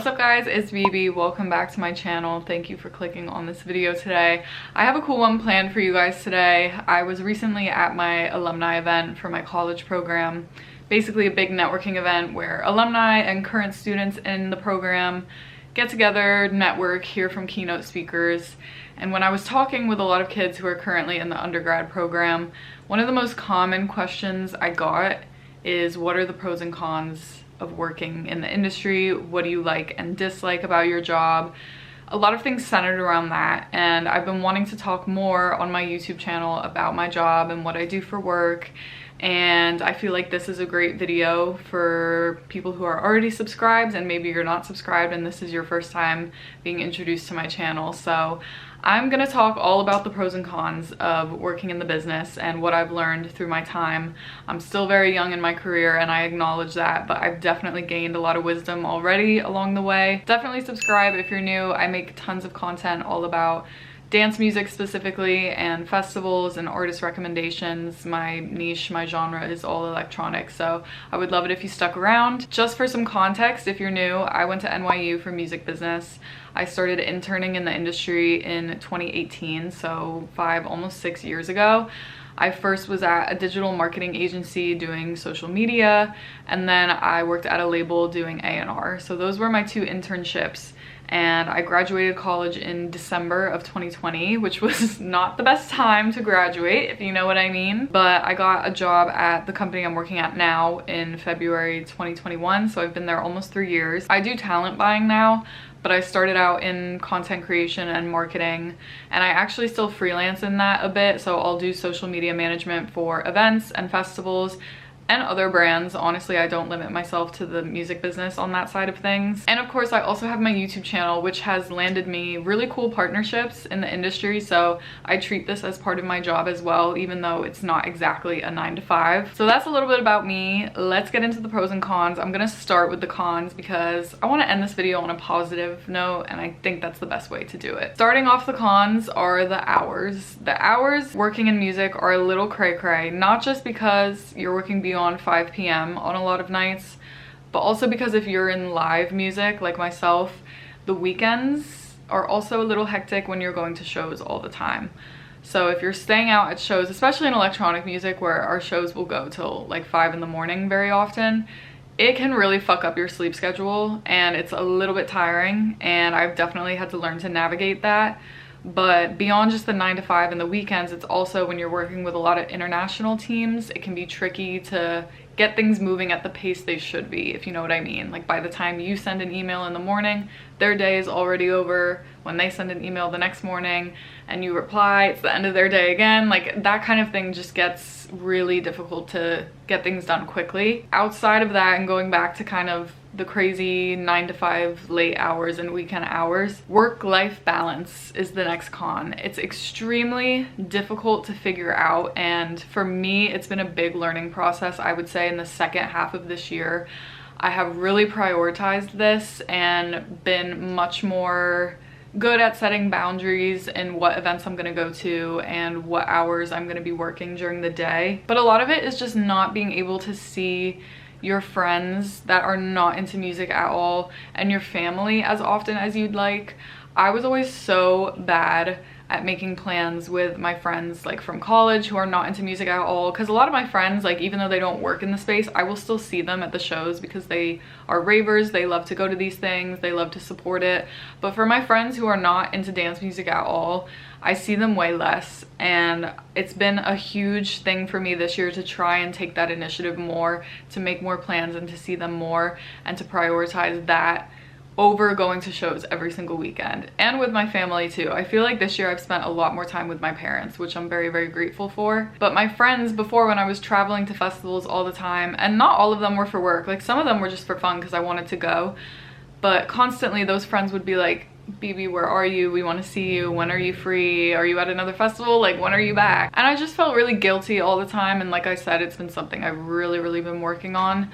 What's up guys, it's Bebe. Welcome back to my channel. Thank you for clicking on this video today. I have a cool one planned for you guys today. I was recently at my alumni event for my college program. Basically a big networking event where alumni and current students in the program get together, network, hear from keynote speakers. And when I was talking with a lot of kids who are currently in the undergrad program, one of the most common questions I got is, what are the pros and cons of working in the industry? What do you like and dislike about your job? A lot of things centered around that, and I've been wanting to talk more on my YouTube channel about my job and what I do for work. And I feel like this is a great video for people who are already subscribed, and maybe you're not subscribed and this is your first time being introduced to my channel. So I'm gonna talk all about the pros and cons of working in the business and what I've learned through my time. I'm still very young in my career and I acknowledge that, but I've definitely gained a lot of wisdom already along the way. Definitely subscribe if you're new. I make tons of content all about dance music specifically, and festivals and artist recommendations. My niche, my genre is all electronic, so I would love it if you stuck around. Just for some context, if you're new, I went to NYU for music business. I started interning in the industry in 2018, so almost 6 years ago. I first was at a digital marketing agency doing social media, and then I worked at a label doing A&R. So those were my two internships. And I graduated college in December of 2020, which was not the best time to graduate, if you know what I mean. But I got a job at the company I'm working at now in February 2021, so I've been there almost 3 years. I do talent buying now, but I started out in content creation and marketing, and I actually still freelance in that a bit, so I'll do social media management for events and festivals and other brands. Honestly, I don't limit myself to the music business on that side of things. And of course, I also have my YouTube channel, which has landed me really cool partnerships in the industry, so I treat this as part of my job as well, even though it's not exactly a 9-to-5. So that's a little bit about me. Let's get into the pros and cons. I'm gonna start with the cons because I want to end this video on a positive note, and I think that's the best way to do it. Starting off, the cons are the hours. The hours working in music are a little cray-cray, not just because you're working beyond 5 p.m. on a lot of nights, but also because if you're in live music like myself, the weekends are also a little hectic when you're going to shows all the time. So if you're staying out at shows, especially in electronic music where our shows will go till like 5 in the morning very often, it can really fuck up your sleep schedule, and it's a little bit tiring, and I've definitely had to learn to navigate that. But beyond just the 9-to-5 and the weekends, it's also when you're working with a lot of international teams, it can be tricky to get things moving at the pace they should be, if you know what I mean. Like by the time you send an email in the morning, their day is already over. When they send an email the next morning and you reply, it's the end of their day again. Like that kind of thing just gets really difficult to get things done quickly. Outside of that, and going back to kind of the crazy 9-to-5 late hours and weekend hours, work-life balance is the next con. It's extremely difficult to figure out, and for me it's been a big learning process. I would say in the second half of this year I have really prioritized this and been much more good at setting boundaries in what events I'm gonna go to and what hours I'm gonna be working during the day. But a lot of it is just not being able to see your friends that are not into music at all and your family as often as you'd like. I was always so bad at making plans with my friends like from college who are not into music at all, because a lot of my friends, like even though they don't work in the space, I will still see them at the shows because they are ravers, they love to go to these things, they love to support it. But for my friends who are not into dance music at all, I see them way less, and it's been a huge thing for me this year to try and take that initiative more, to make more plans and to see them more, and to prioritize that over going to shows every single weekend, and with my family too. I feel like this year I've spent a lot more time with my parents, which I'm very, very grateful for. But my friends before, when I was traveling to festivals all the time, and not all of them were for work, like some of them were just for fun because I wanted to go, but constantly those friends would be like, Bebe, where are you? We want to see you. When are you free? Are you at another festival? Like, when are you back? And I just felt really guilty all the time, and like I said, it's been something I've really been working on.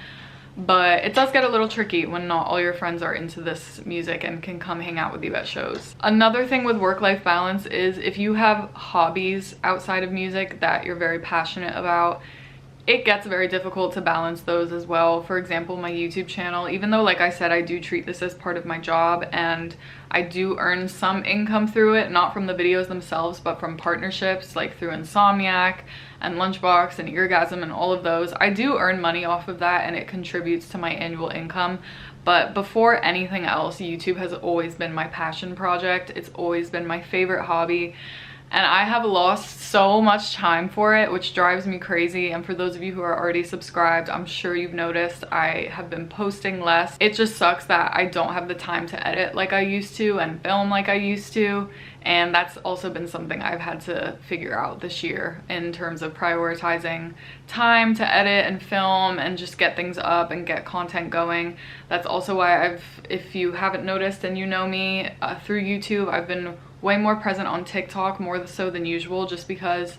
But it does get a little tricky when not all your friends are into this music and can come hang out with you at shows. Another thing with work-life balance is if you have hobbies outside of music that you're very passionate about, it gets very difficult to balance those as well. For example, my YouTube channel, even though like I said, I do treat this as part of my job and I do earn some income through it, not from the videos themselves, but from partnerships like through Insomniac and Lunchbox and Eargasm and all of those. I do earn money off of that and it contributes to my annual income. But before anything else, YouTube has always been my passion project. It's always been my favorite hobby. And I have lost so much time for it, which drives me crazy. And for those of you who are already subscribed, I'm sure you've noticed I have been posting less. It just sucks that I don't have the time to edit like I used to and film like I used to. And that's also been something I've had to figure out this year in terms of prioritizing time to edit and film and just get things up and get content going. That's also why if you haven't noticed and you know me through YouTube, I've been way more present on TikTok, more so than usual, just because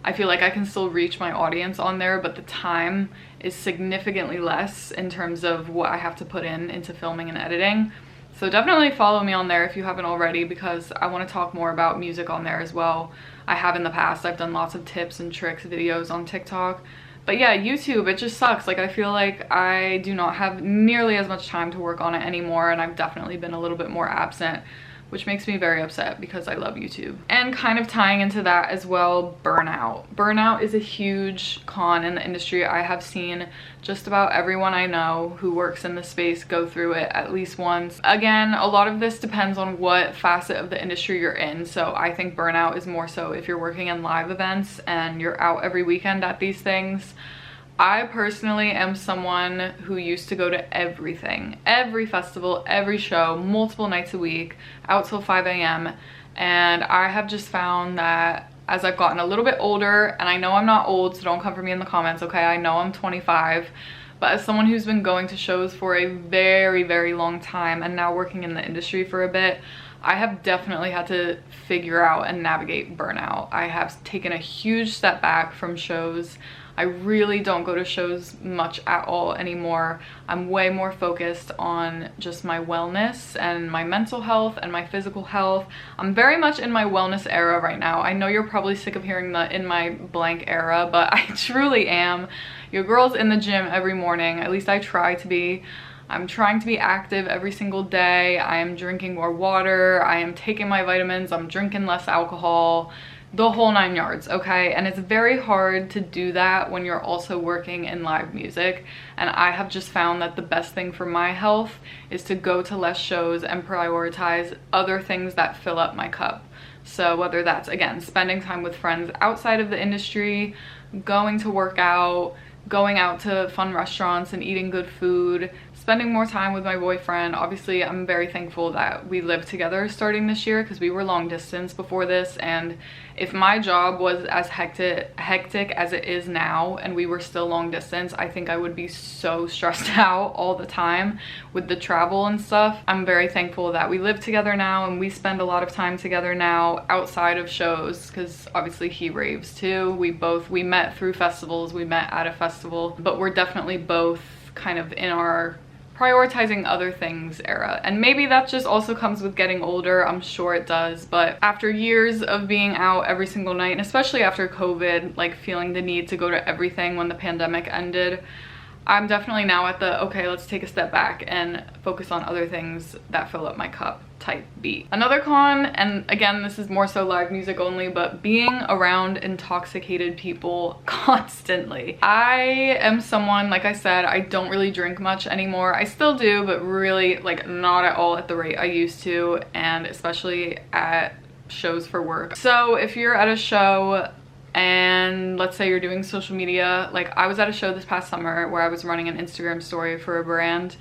I feel like I can still reach my audience on there, but the time is significantly less in terms of what I have to put into filming and editing. So definitely follow me on there if you haven't already, because I want to talk more about music on there as well. I have in the past. I've done lots of tips and tricks videos on TikTok. But yeah, YouTube, it just sucks. Like, I feel like I do not have nearly as much time to work on it anymore, and I've definitely been a little bit more absent, which makes me very upset because I love YouTube. And kind of tying into that as well, burnout. Burnout is a huge con in the industry. I have seen just about everyone I know who works in the space go through it at least once. Again, a lot of this depends on what facet of the industry you're in. So I think burnout is more so if you're working in live events and you're out every weekend at these things. I personally am someone who used to go to everything, every festival, every show, multiple nights a week, out till 5 a.m. And I have just found that as I've gotten a little bit older, and I know I'm not old, so don't come for me in the comments, okay? I know I'm 25, but as someone who's been going to shows for a very, very long time and now working in the industry for a bit, I have definitely had to figure out and navigate burnout. I have taken a huge step back from shows. I really don't go to shows much at all anymore. I'm way more focused on just my wellness and my mental health and my physical health. I'm very much in my wellness era right now. I know you're probably sick of hearing the in my blank era, but I truly am. Your girl's in the gym every morning. At least I try to be. I'm trying to be active every single day. I am drinking more water. I am taking my vitamins. I'm drinking less alcohol. The whole 9 yards, okay? And it's very hard to do that when you're also working in live music. And I have just found that the best thing for my health is to go to less shows and prioritize other things that fill up my cup. So whether that's, again, spending time with friends outside of the industry, going to work out, going out to fun restaurants and eating good food, spending more time with my boyfriend. Obviously, I'm very thankful that we live together starting this year because we were long distance before this, and if my job was as hectic as it is now and we were still long distance, I think I would be so stressed out all the time with the travel and stuff. I'm very thankful that we live together now and we spend a lot of time together now outside of shows, because obviously he raves too. We met through festivals, we met at a festival, but we're definitely both kind of in our prioritizing other things era. And maybe that just also comes with getting older, I'm sure it does, but after years of being out every single night, and especially after COVID, like feeling the need to go to everything when the pandemic ended, I'm definitely now at the, okay, let's take a step back and focus on other things that fill up my cup type beat. Another con, and again, this is more so live music only, but being around intoxicated people constantly. I am someone, like I said, I don't really drink much anymore. I still do, but really like not at all at the rate I used to, and especially at shows for work. So if you're at a show and let's say you're doing social media, like I was at a show this past summer where I was running an Instagram story for a brand,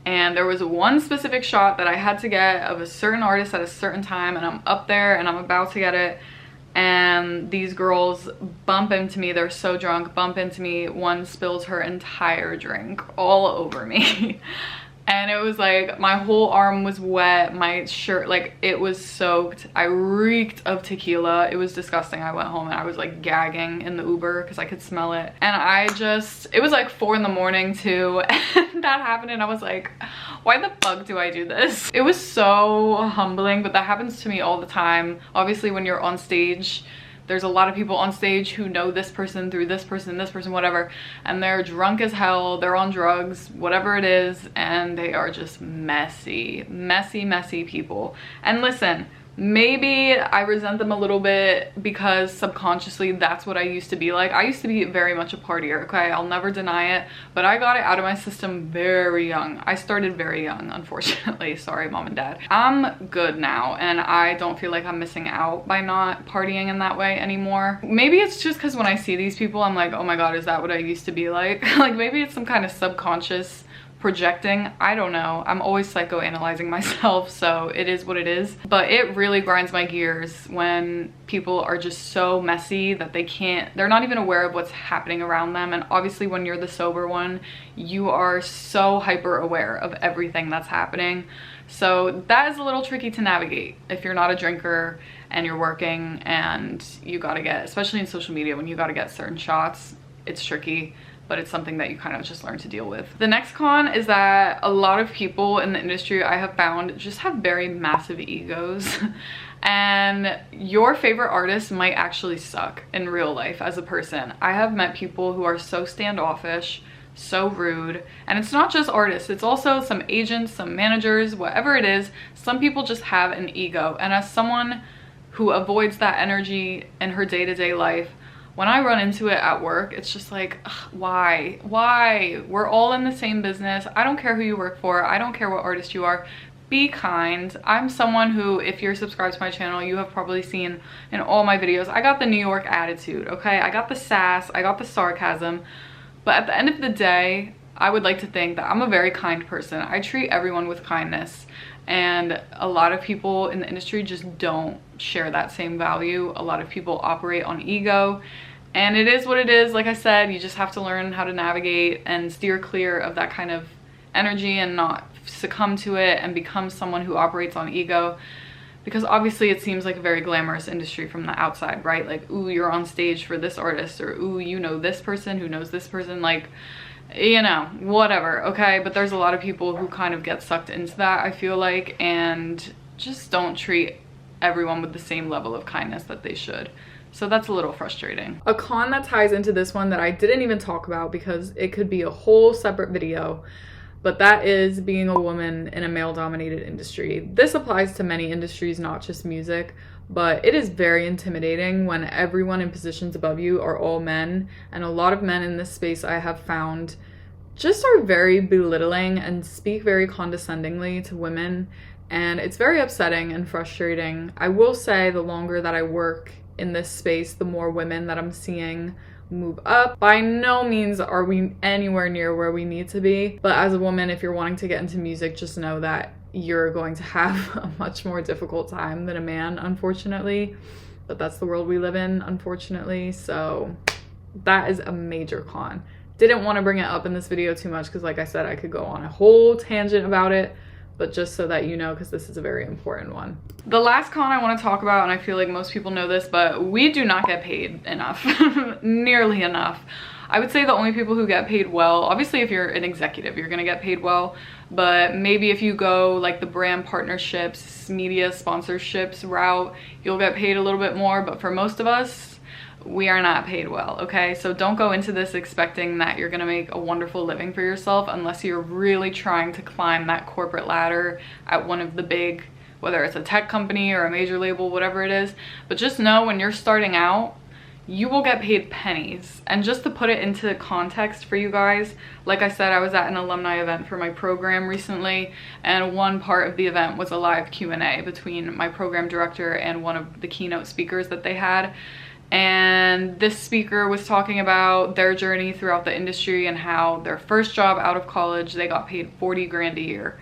and there was one specific shot that I had to get of a certain artist at a certain time, and I'm up there and I'm about to get it, and these girls bump into me. They're so drunk, bump into me. One spills her entire drink all over me. And it was like my whole arm was wet, my shirt, like it was soaked. I reeked of tequila. It was disgusting. I went home and I was like gagging in the Uber because I could smell it. And it was like 4 in the morning too. And that happened and I was like, why the fuck do I do this? It was so humbling, but that happens to me all the time. Obviously when you're on stage there's a lot of people on stage who know this person through this person, whatever, and they're drunk as hell, they're on drugs, whatever it is, and they are just messy people. And listen, maybe I resent them a little bit because subconsciously that's what I used to be like. I used to be very much a partier, okay? I'll never deny it, but I got it out of my system very young. I started very young, unfortunately. Sorry, mom and dad. I'm good now, and I don't feel like I'm missing out by not partying in that way anymore. Maybe it's just because when I see these people, I'm like, oh my God, is that what I used to be like? Like maybe it's some kind of subconscious projecting. I don't know. I'm always psychoanalyzing myself, so it is what it is. But it really grinds my gears when people are just so messy that they're not even aware of what's happening around them. And obviously when you're the sober one, you are so hyper aware of everything that's happening. So that is a little tricky to navigate if you're not a drinker and you're working and you gotta get, especially in social media, when you gotta get certain shots, it's tricky. But it's something that you kind of just learn to deal with. The next con is that a lot of people in the industry I have found just have very massive egos. And your favorite artist might actually suck in real life as a person. I have met people who are so standoffish, so rude, and it's not just artists, it's also some agents, some managers, whatever it is. Some people just have an ego, and as someone who avoids that energy in her day-to-day life, when I run into it at work, it's just like, ugh, why? We're all in the same business. I don't care who you work for. I don't care what artist you are. Be kind. I'm someone who, if you're subscribed to my channel, you have probably seen in all my videos, I got the New York attitude, okay? I got the sass, I got the sarcasm. But at the end of the day, I would like to think that I'm a very kind person. I treat everyone with kindness. And a lot of people in the industry just don't share that same value. A lot of people operate on ego. And it is what it is. Like I said, you just have to learn how to navigate and steer clear of that kind of energy and not succumb to it and become someone who operates on ego. Because obviously it seems like a very glamorous industry from the outside, right? Like, ooh, you're on stage for this artist, or ooh, you know this person who knows this person, like, you know, whatever, okay? But there's a lot of people who kind of get sucked into that, I feel like, and just don't treat everyone with the same level of kindness that they should. So that's a little frustrating. A con that ties into this one that I didn't even talk about because it could be a whole separate video, but that is being a woman in a male-dominated industry. This applies to many industries, not just music, but it is very intimidating when everyone in positions above you are all men, and a lot of men in this space I have found just are very belittling and speak very condescendingly to women, and it's very upsetting and frustrating. I will say the longer that I work in this space, the more women that I'm seeing move up. By no means are we anywhere near where we need to be, but as a woman, if you're wanting to get into music, just know that you're going to have a much more difficult time than a man, unfortunately. But that's the world we live in, unfortunately. So that is a major con. Didn't want to bring it up in this video too much because, like I said, I could go on a whole tangent about it, but just so that you know, because this is a very important one. The last con I want to talk about, and I feel like most people know this, but we do not get paid enough, nearly enough. I would say the only people who get paid well, obviously if you're an executive, you're gonna get paid well, but maybe if you go like the brand partnerships, media sponsorships route, you'll get paid a little bit more, but for most of us, we are not paid well, okay? So don't go into this expecting that you're gonna make a wonderful living for yourself unless you're really trying to climb that corporate ladder at one of the big, whether it's a tech company or a major label, whatever it is. But just know when you're starting out, you will get paid pennies. And just to put it into context for you guys, like I said, I was at an alumni event for my program recently, and one part of the event was a live Q&A between my program director and one of the keynote speakers that they had. And this speaker was talking about their journey throughout the industry and how their first job out of college, they got paid 40 grand a year.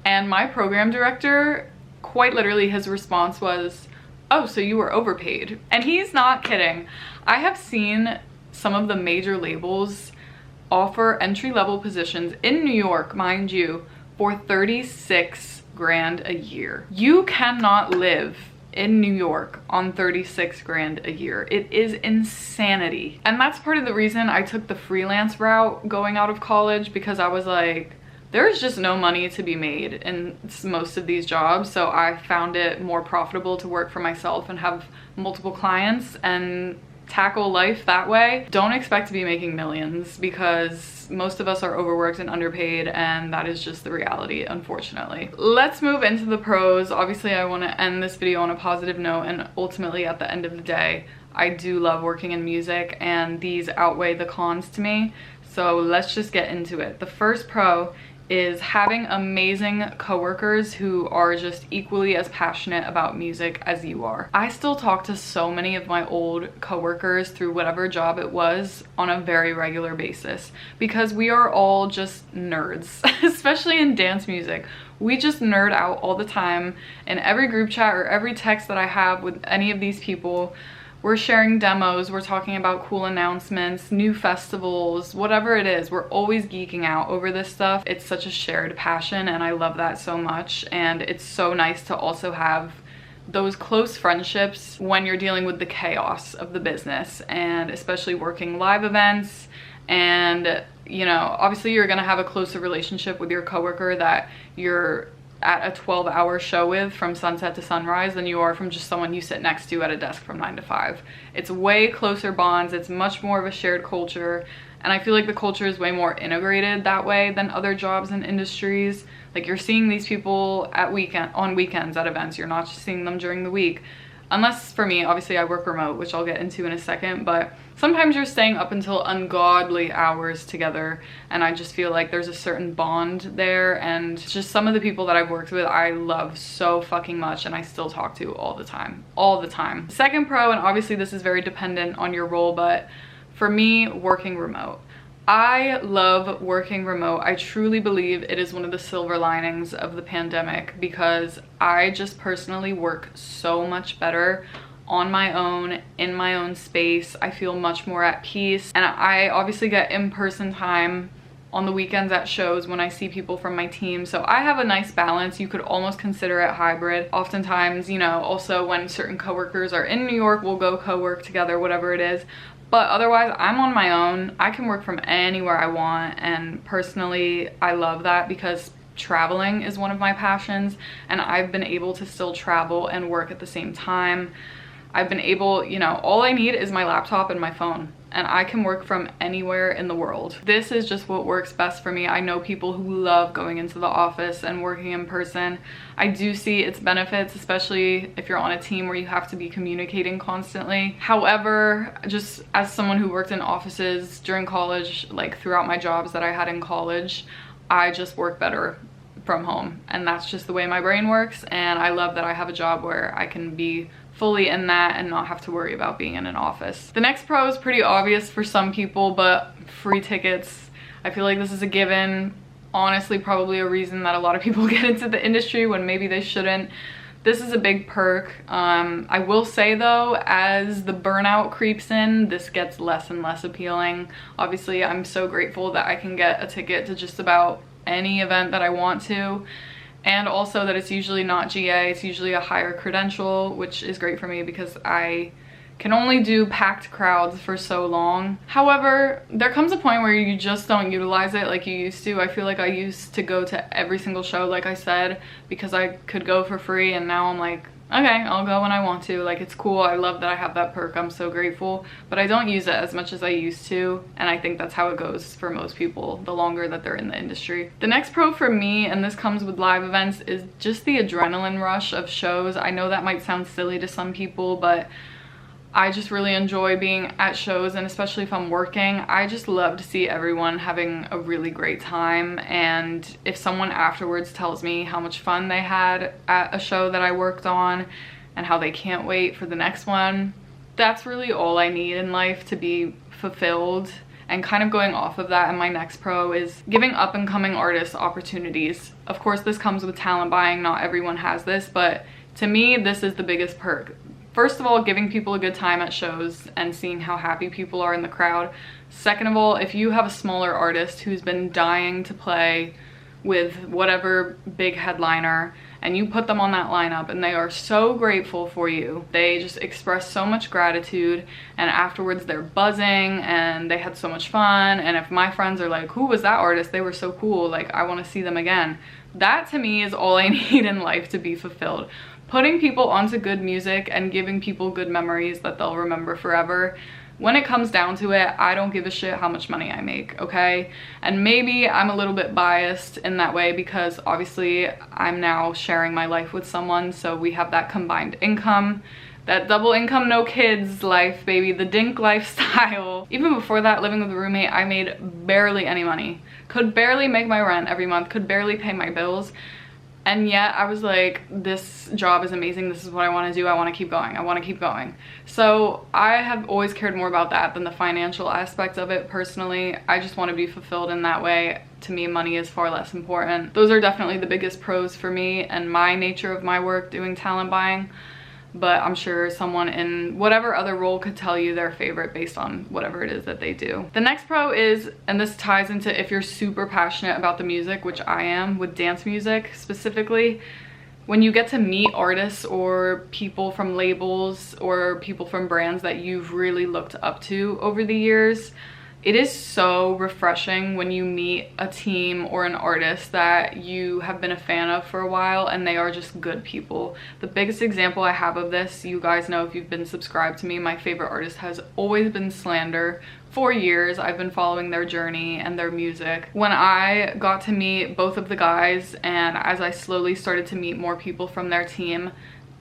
And my program director, quite literally his response was, "Oh, so you were overpaid." And he's not kidding. I have seen some of the major labels offer entry-level positions in New York, mind you, for 36 grand a year. You cannot live in New York on 36 grand a year. It is insanity. And that's part of the reason I took the freelance route going out of college, because I was like, there's just no money to be made in most of these jobs. So I found it more profitable to work for myself and have multiple clients and tackle life that way. Don't expect to be making millions, because most of us are overworked and underpaid, and that is just the reality, unfortunately. Let's move into the pros. Obviously, I want to end this video on a positive note, and ultimately at the end of the day, I do love working in music, and these outweigh the cons to me. So let's just get into it. The first pro is having amazing coworkers who are just equally as passionate about music as you are. I still talk to so many of my old coworkers through whatever job it was on a very regular basis, because we are all just nerds, especially in dance music. We just nerd out all the time. In every group chat or every text that I have with any of these people, we're sharing demos, we're talking about cool announcements, new festivals, whatever it is. We're always geeking out over this stuff. It's such a shared passion, and I love that so much. And it's so nice to also have those close friendships when you're dealing with the chaos of the business, and especially working live events. And, you know, obviously you're gonna have a closer relationship with your coworker that you're at a 12-hour show with from sunset to sunrise than you are from just someone you sit next to at a desk from 9 to 5. It's way closer bonds. It's much more of a shared culture, and I feel like the culture is way more integrated that way than other jobs and industries. Like, you're seeing these people on weekends at events. You're not just seeing them during the week. Unless, for me, obviously I work remote, which I'll get into in a second, but sometimes you're staying up until ungodly hours together, and I just feel like there's a certain bond there. And just some of the people that I've worked with, I love so fucking much, and I still talk to all the time. Second pro, and obviously this is very dependent on your role, but for me, working remote. I love working remote. I truly believe it is one of the silver linings of the pandemic, because I just personally work so much better on my own, in my own space. I feel much more at peace, and I obviously get in-person time on the weekends at shows when I see people from my team. So I have a nice balance. You could almost consider it hybrid. Oftentimes, you know, also when certain coworkers are in New York, we'll go co-work together, whatever it is. But otherwise, I'm on my own. I can work from anywhere I want, and personally, I love that, because traveling is one of my passions, and I've been able to still travel and work at the same time. I've been able, you know, all I need is my laptop and my phone, and I can work from anywhere in the world. This is just what works best for me. I know people who love going into the office and working in person. I do see its benefits, especially if you're on a team where you have to be communicating constantly. However, just as someone who worked in offices during college, like throughout my jobs that I had in college, I just work better from home, and that's just the way my brain works. And I love that I have a job where I can be fully in that and not have to worry about being in an office. The next pro is pretty obvious for some people, but free tickets. I feel like this is a given. Honestly, probably a reason that a lot of people get into the industry when maybe they shouldn't. This is a big perk. I will say though, as the burnout creeps in, this gets less and less appealing. Obviously, I'm so grateful that I can get a ticket to just about any event that I want to. And also that it's usually not GA, it's usually a higher credential, which is great for me because I can only do packed crowds for so long. However, there comes a point where you just don't utilize it like you used to. I feel like I used to go to every single show, like I said, because I could go for free, and now I'm like, okay, I'll go when I want to. Like, it's cool. I love that I have that perk. I'm so grateful, but I don't use it as much as I used to. And I think that's how it goes for most people the longer that they're in the industry. The next pro for me, and this comes with live events, is just the adrenaline rush of shows. I know that might sound silly to some people, but I just really enjoy being at shows, and especially if I'm working, I just love to see everyone having a really great time. And if someone afterwards tells me how much fun they had at a show that I worked on and how they can't wait for the next one, that's really all I need in life to be fulfilled. And kind of going off of that, and my next pro is giving up and coming artists opportunities. Of course, this comes with talent buying. Not everyone has this, but to me, this is the biggest perk. First of all, giving people a good time at shows and seeing how happy people are in the crowd. Second of all, if you have a smaller artist who's been dying to play with whatever big headliner, and you put them on that lineup and they are so grateful for you. They just express so much gratitude, and afterwards they're buzzing and they had so much fun. And if my friends are like, who was that artist? They were so cool. Like, I want to see them again. That to me is all I need in life to be fulfilled. Putting people onto good music and giving people good memories that they'll remember forever. When it comes down to it, I don't give a shit how much money I make, okay? And maybe I'm a little bit biased in that way because obviously I'm now sharing my life with someone, so we have that combined income, that double income, no kids life, baby, the dink lifestyle. Even before that, living with a roommate, I made barely any money. Could barely make my rent every month, could barely pay my bills. And yet I was like, this job is amazing. This is what I want to do. I want to keep going. I want to keep going. So I have always cared more about that than the financial aspect of it personally. I just want to be fulfilled in that way. To me, money is far less important. Those are definitely the biggest pros for me and my nature of my work doing talent buying. But I'm sure someone in whatever other role could tell you their favorite based on whatever it is that they do. The next pro is, and this ties into if you're super passionate about the music, which I am with dance music specifically, when you get to meet artists or people from labels or people from brands that you've really looked up to over the years, it is so refreshing when you meet a team or an artist that you have been a fan of for a while and they are just good people. The biggest example I have of this, you guys know if you've been subscribed to me, my favorite artist has always been Slander. For years, I've been following their journey and their music. When I got to meet both of the guys, and as I slowly started to meet more people from their team,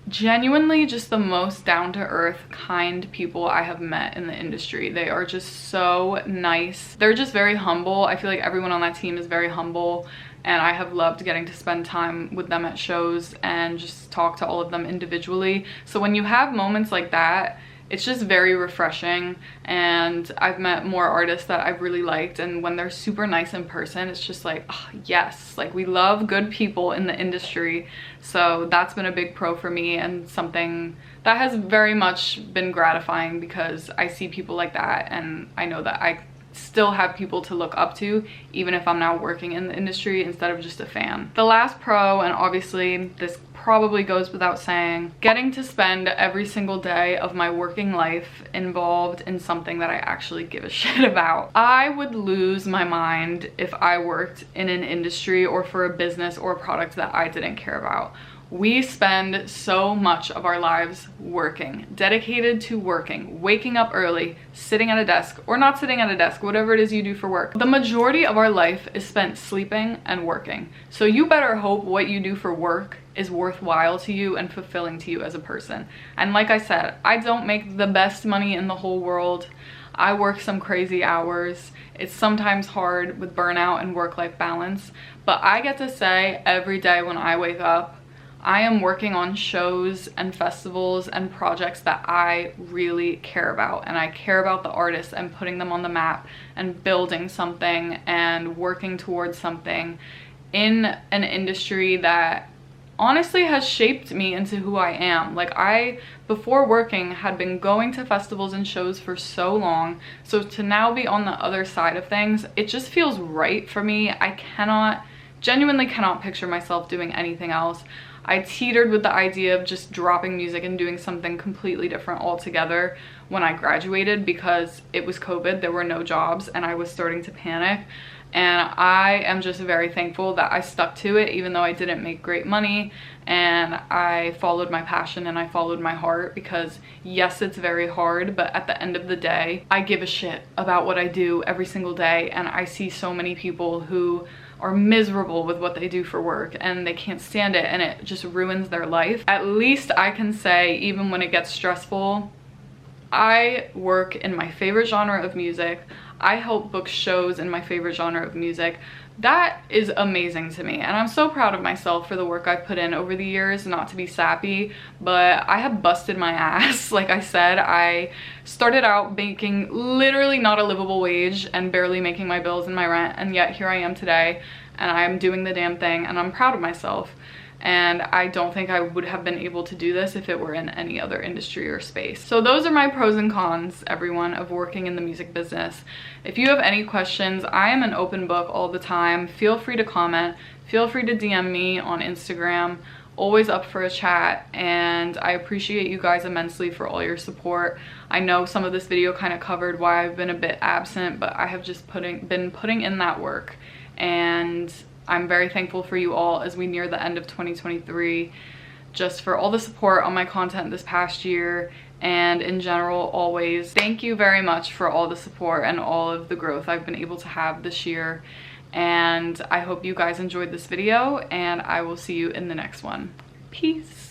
genuinely just the most down-to-earth, kind people I have met in the industry. They are just so nice. They're just very humble. I feel like everyone on that team is very humble, and I have loved getting to spend time with them at shows and just talk to all of them individually. So when you have moments like that, it's just very refreshing. And I've met more artists that I've really liked, and when they're super nice in person, it's just like, oh, yes, like we love good people in the industry. So that's been a big pro for me and something that has very much been gratifying because I see people like that and I know that I still have people to look up to even if I'm now working in the industry instead of just a fan. The last pro, and obviously this probably goes without saying, getting to spend every single day of my working life involved in something that I actually give a shit about. I would lose my mind if I worked in an industry or for a business or a product that I didn't care about. We spend so much of our lives working, dedicated to working, waking up early, sitting at a desk or not sitting at a desk, whatever it is you do for work. The majority of our life is spent sleeping and working. So you better hope what you do for work is worthwhile to you and fulfilling to you as a person. And like I said, I don't make the best money in the whole world. I work some crazy hours. It's sometimes hard with burnout and work-life balance, but I get to say every day when I wake up, I am working on shows and festivals and projects that I really care about, and I care about the artists and putting them on the map and building something and working towards something in an industry that honestly has shaped me into who I am. Like, I, before working, had been going to festivals and shows for so long, so to now be on the other side of things, it just feels right for me. I genuinely cannot picture myself doing anything else. I teetered with the idea of just dropping music and doing something completely different altogether when I graduated because it was COVID, there were no jobs, and I was starting to panic. And I am just very thankful that I stuck to it even though I didn't make great money, and I followed my passion and I followed my heart because yes, it's very hard, but at the end of the day, I give a shit about what I do every single day, and I see so many people who are miserable with what they do for work and they can't stand it and it just ruins their life. At least I can say, even when it gets stressful, I work in my favorite genre of music. I help book shows in my favorite genre of music. That is amazing to me, and I'm so proud of myself for the work I've put in over the years. Not to be sappy, but I have busted my ass. Like I said, I started out making literally not a livable wage and barely making my bills and my rent, and yet here I am today and I'm doing the damn thing and I'm proud of myself. and I don't think I would have been able to do this if it were in any other industry or space. So those are my pros and cons, everyone, of working in the music business. If you have any questions, I am an open book all the time. Feel free to comment, feel free to DM me on Instagram. Always up for a chat, and I appreciate you guys immensely for all your support. I know some of this video kind of covered why I've been a bit absent, but I have just been putting in that work, and I'm very thankful for you all as we near the end of 2023, just for all the support on my content this past year, and in general, always. Thank you very much for all the support and all of the growth I've been able to have this year. And I hope you guys enjoyed this video, and I will see you in the next one. Peace.